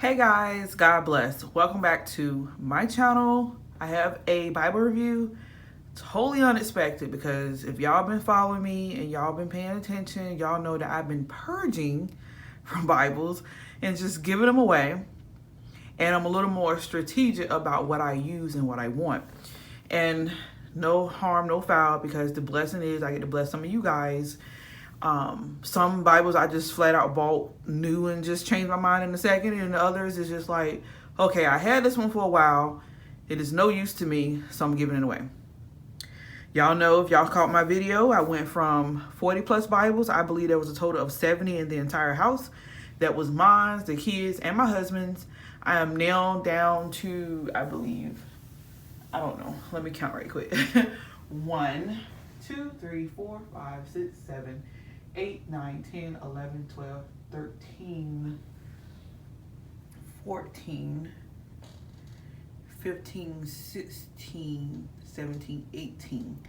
Hey guys, God bless. Welcome back to my channel. I have a Bible review. Totally unexpected because if y'all been following me and y'all been paying attention, y'all know that I've been purging from Bibles and just giving them away. And I'm a little more strategic about what I use and what I want. And no harm, no foul, because the blessing is I get to bless some of you guys. Some Bibles I just flat out bought new and just changed my mind in a second, and the others is just like, okay, I had this one for a while, it is no use to me, so I'm giving it away. Y'all know, if y'all caught my video, I went from 40 plus Bibles. I believe there was a total of 70 in the entire house. That was mine, the kids, and my husband's. I am now down to, I believe, I don't know, let me count right quick. 1, 2, 3, 4, 5, 6, 7, 8, 9, 10, 11, 12, 13, 14, 15, 16, 17, 18.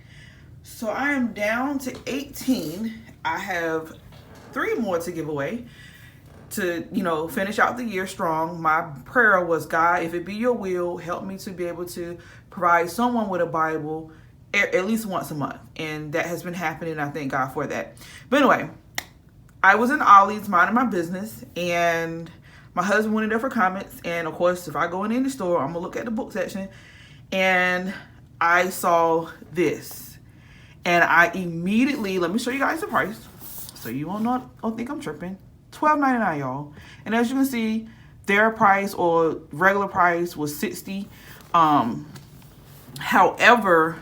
So I am down to 18. I have 3 more to give away to, finish out the year strong. My prayer was, God, if it be your will, help me to be able to provide someone with a Bible at least once a month, and that has been happening. I thank God for that. But anyway, I was in Ollie's minding my business, and my husband went in there for comments. And of course, if I go in the store, I'm gonna look at the book section, and I saw this, and I immediately, let me show you guys the price so you don't think I'm tripping. $12.99, y'all. And as you can see, their price or regular price was $60. However,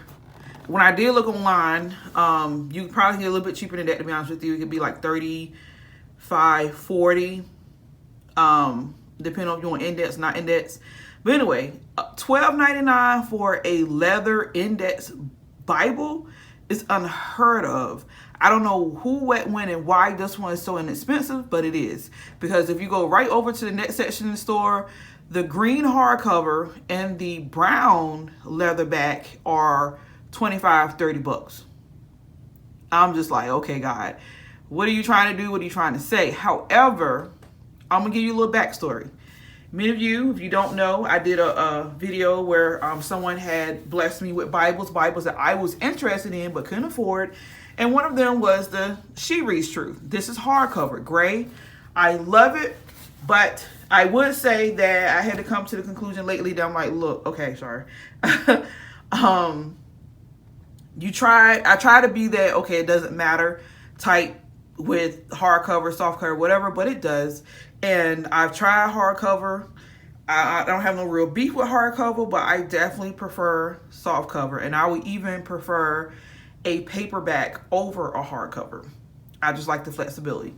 when I did look online, you could probably get a little bit cheaper than that, to be honest with you. It could be like $35, $40, depending on if you want index, not index. But anyway, $12.99 for a leather index Bible is unheard of. I don't know who, what, when, and why this one is so inexpensive, but it is. Because if you go right over to the next section in the store, the green hardcover and the brown leatherback are $25, $30. I'm just like, okay, God, what are you trying to do? What are you trying to say? However, I'm gonna give you a little backstory. Many of you, if you don't know, I did a video where someone had blessed me with Bibles that I was interested in but couldn't afford. And one of them was the She Reads Truth. This is hardcover, gray. I love it, but I would say that I had to come to the conclusion lately that I'm like, look, okay, sorry. I try to be that, okay, it doesn't matter type with hardcover, softcover, whatever, but it does. And I've tried hardcover. I don't have no real beef with hardcover, but I definitely prefer softcover. And I would even prefer a paperback over a hardcover. I just like the flexibility.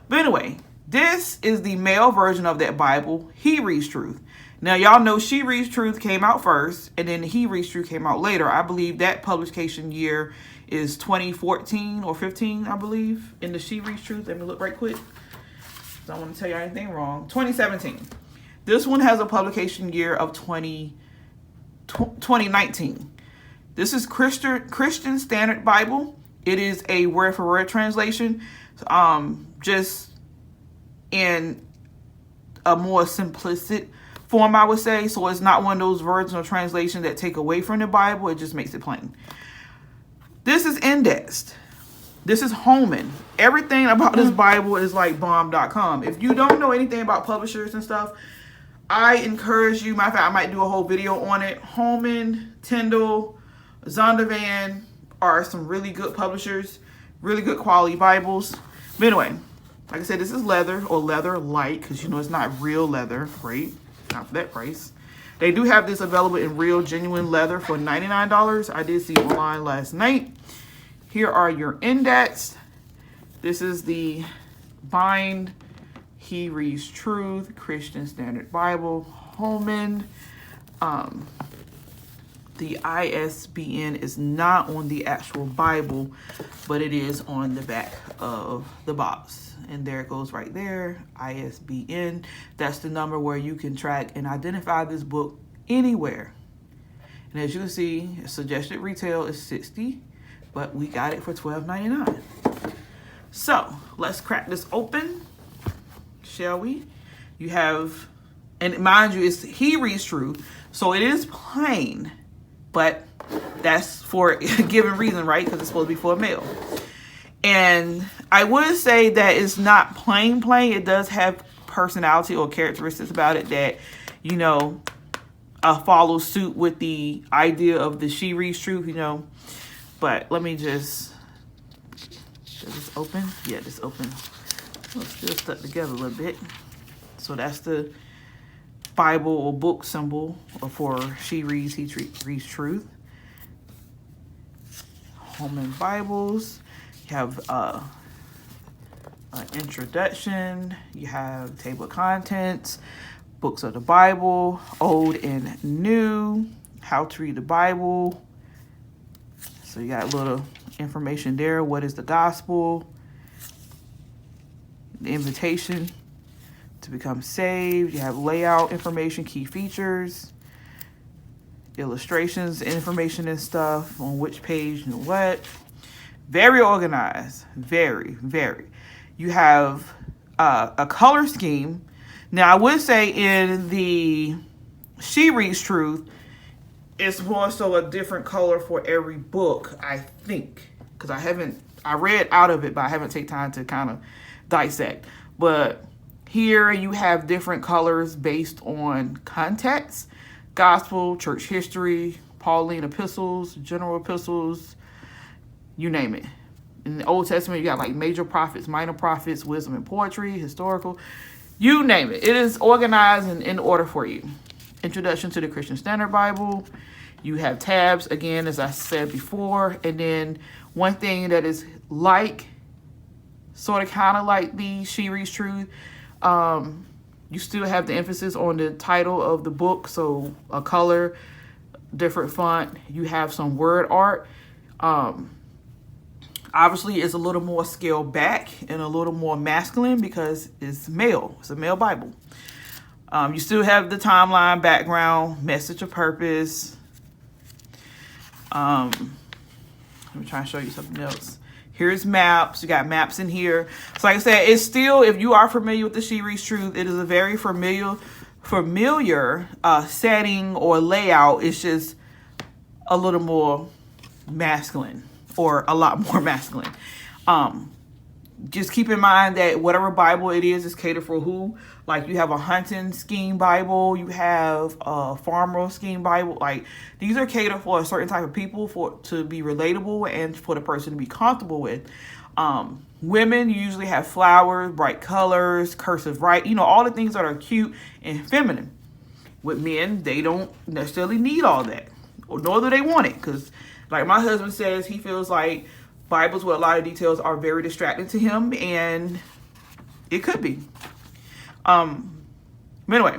But anyway, this is the male version of that Bible, He Reads Truth. Now, y'all know She Reads Truth came out first, and then He Reads Truth came out later. I believe that publication year is 2014 or 15, I believe, in the She Reads Truth. Let me look right quick. Don't want to tell you anything wrong. 2017. This one has a publication year of 2019. This is Christian Standard Bible. It is a word for word translation, just in a more simplistic form, I would say. So it's not one of those versions of translation that take away from the Bible. It just makes it plain. This is indexed. This is Holman. Everything about this Bible is like bomb.com. If you don't know anything about publishers and stuff, I encourage you. Matter of fact, I might do a whole video on it. Holman, Tyndall, Zondervan are some really good publishers, really good quality Bibles. But anyway, like I said, this is leather or leather light, because it's not real leather, right? Not for that price. They do have this available in real genuine leather for $99. I did see it online last night. Here are your index. This is the bind He Reads Truth Christian Standard Bible Holman. The ISBN is not on the actual Bible, but it is on the back of the box. And there it goes right there, ISBN. That's the number where you can track and identify this book anywhere. And as you can see, suggested retail is $60, but we got it for $12.99. So let's crack this open, shall we? You have And mind you, he reads truth, so it is plain, but that's for a given reason, right? Because it's supposed to be for a male. And I would say that it's not plain. It does have personality or characteristics about it that, you know, follows suit with the idea of the she reads truth, you know. But let me just, does this open? Yeah, this open. Oh, it's still stuck together a little bit. So that's the Bible or book symbol for she reads, he reads truth. Holman Bibles. You have an introduction. You have table of contents, books of the Bible, old and new, how to read the Bible. So you got a little information there. What is the gospel? The invitation to become saved. You have layout information, key features, illustrations, information and stuff on which page and what. Very organized. Very, very. You have a color scheme. Now, I would say in the She Reads Truth, it's more so a different color for every book, I think. Because I read out of it, but I haven't taken time to kind of dissect. But here you have different colors based on context. Gospel, church history, Pauline epistles, general epistles, you name it. In the Old Testament, you got like major prophets, minor prophets, wisdom and poetry, historical, you name it. It is organized and in order for you. Introduction to the Christian Standard Bible. You have tabs, again, as I said before. And then one thing that is like, sort of kind of like the She Reads Truth, you still have the emphasis on the title of the book. So a color, different font. You have some word art. Obviously, it's a little more scaled back and a little more masculine because it's male. It's a male Bible. You still have the timeline, background, message of purpose. Let me try and show you something else. Here's maps. You got maps in here. So like I said, it's still, if you are familiar with the She Reads Truth, it is a very familiar setting or layout. It's just a little more masculine, or a lot more masculine. Just keep in mind that whatever Bible it is catered for who. Like, you have a hunting scheme Bible, you have a farmer scheme Bible. Like, these are catered for a certain type of people, to be relatable and for the person to be comfortable with. Women usually have flowers, bright colors, cursive writing, all the things that are cute and feminine. With men, they don't necessarily need all that, or nor do they want it, because like my husband says, he feels like Bibles with a lot of details are very distracting to him, and it could be. Anyway,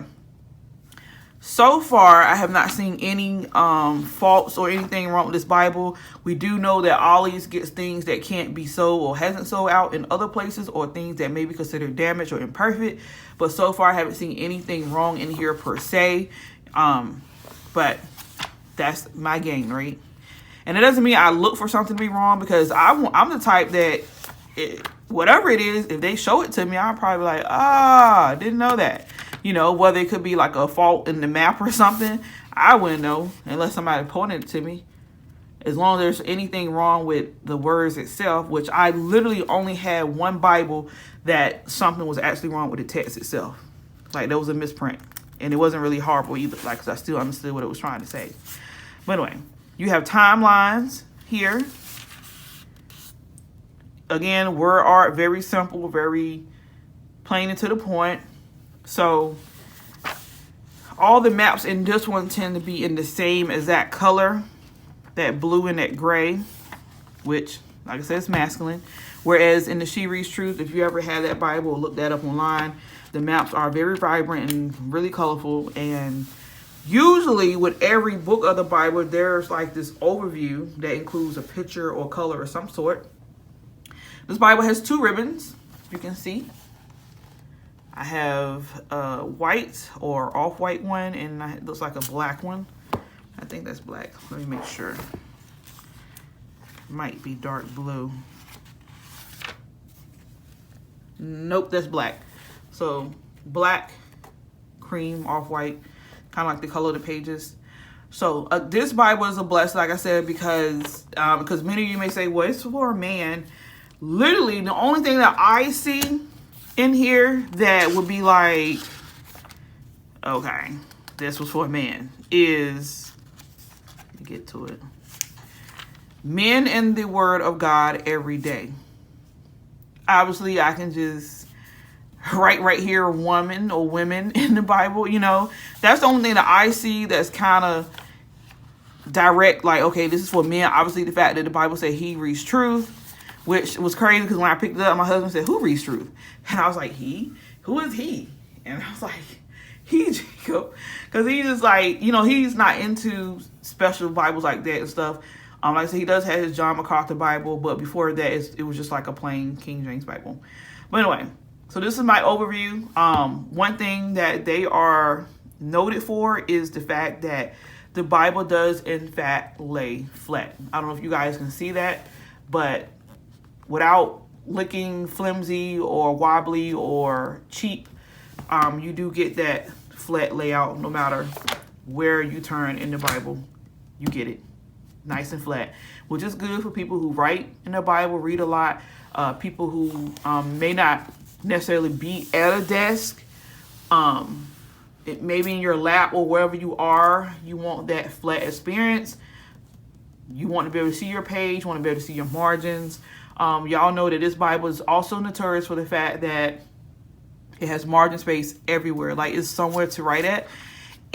so far I have not seen any faults or anything wrong with this Bible. We do know that Ollie's gets things that can't be sold or hasn't sold out in other places, or things that may be considered damaged or imperfect. But so far I haven't seen anything wrong in here per se. But that's my game, right? And it doesn't mean I look for something to be wrong, because I'm the type that whatever it is, if they show it to me, I'll probably be like, I didn't know that. Whether it could be like a fault in the map or something, I wouldn't know unless somebody pointed it to me. As long as there's anything wrong with the words itself, which I literally only had one Bible that something was actually wrong with the text itself. Like, there was a misprint. And it wasn't really horrible either, like, 'cause I still understood what it was trying to say. But anyway, you have timelines here. Again, word art, very simple, very plain and to the point. So all the maps in this one tend to be in the same exact color, that blue and that gray, which, like I said, is masculine. Whereas in the She Reads Truth, if you ever had that Bible or look that up online, the maps are very vibrant and really colorful. And usually with every book of the Bible, there's like this overview that includes a picture or color of some sort. This Bible has 2 ribbons, you can see. I have a white or off-white one, and it looks like a black one. I think that's black. Let me make sure. Might be dark blue. Nope, that's black. So black, cream, off-white, kind of like the color of the pages. So this Bible is a blessing, like I said, because many of you may say, well, it's for a man. Literally, the only thing that I see in here that would be like, okay, this was for a man, is, let me get to it, men in the Word of God every day. Obviously, I can just write right here, woman or women in the Bible, you know. That's the only thing that I see that's kind of direct, like, okay, this is for men. Obviously, the fact that the Bible said he reads truth, which was crazy because when I picked it up, my husband said, who reads truth? And I was like, he? Who is he? And I was like, he, Jacob. Because he's just like, you know, he's not into special Bibles like that and stuff. Like I said, he does have his John MacArthur Bible, but before that, it was just like a plain King James Bible. But anyway, so this is my overview. One thing that they are noted for is the fact that the Bible does, in fact, lay flat. I don't know if you guys can see that, but without looking flimsy or wobbly or cheap, you do get that flat layout no matter where you turn in the Bible. You get it. Nice and flat, which is good for people who write in the Bible, read a lot, people who may not necessarily be at a desk. It may be in your lap or wherever you are. You want that flat experience. You want to be able to see your page, you want to be able to see your margins. Y'all know that this Bible is also notorious for the fact that it has margin space everywhere. Like, it's somewhere to write at,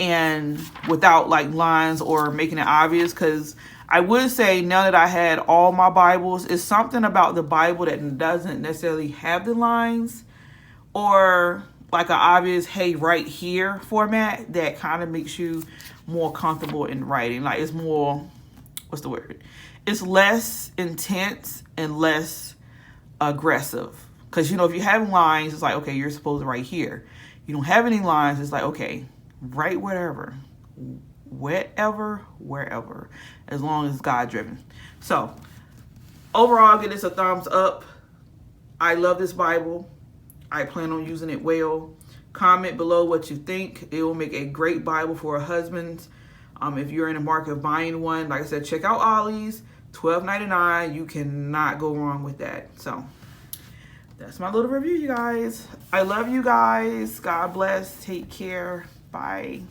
and without like lines or making it obvious. Because I would say, now that I had all my Bibles, it's something about the Bible that doesn't necessarily have the lines or like an obvious, hey, right here format that kind of makes you more comfortable in writing. Like, it's more, what's the word? It's less intense and less aggressive. Because, you know, if you have lines, it's like, okay, you're supposed to write here. You don't have any lines, it's like, okay, write wherever, wherever, as long as it's God driven. So overall, I'll give this a thumbs up. I love this Bible. I plan on using it well. Comment below what you think. It will make a great Bible for a husband. If you're in the market of buying one, like I said, check out Ollie's, $12.99. You cannot go wrong with that. So that's my little review, you guys. I love you guys. God bless. Take care. Bye.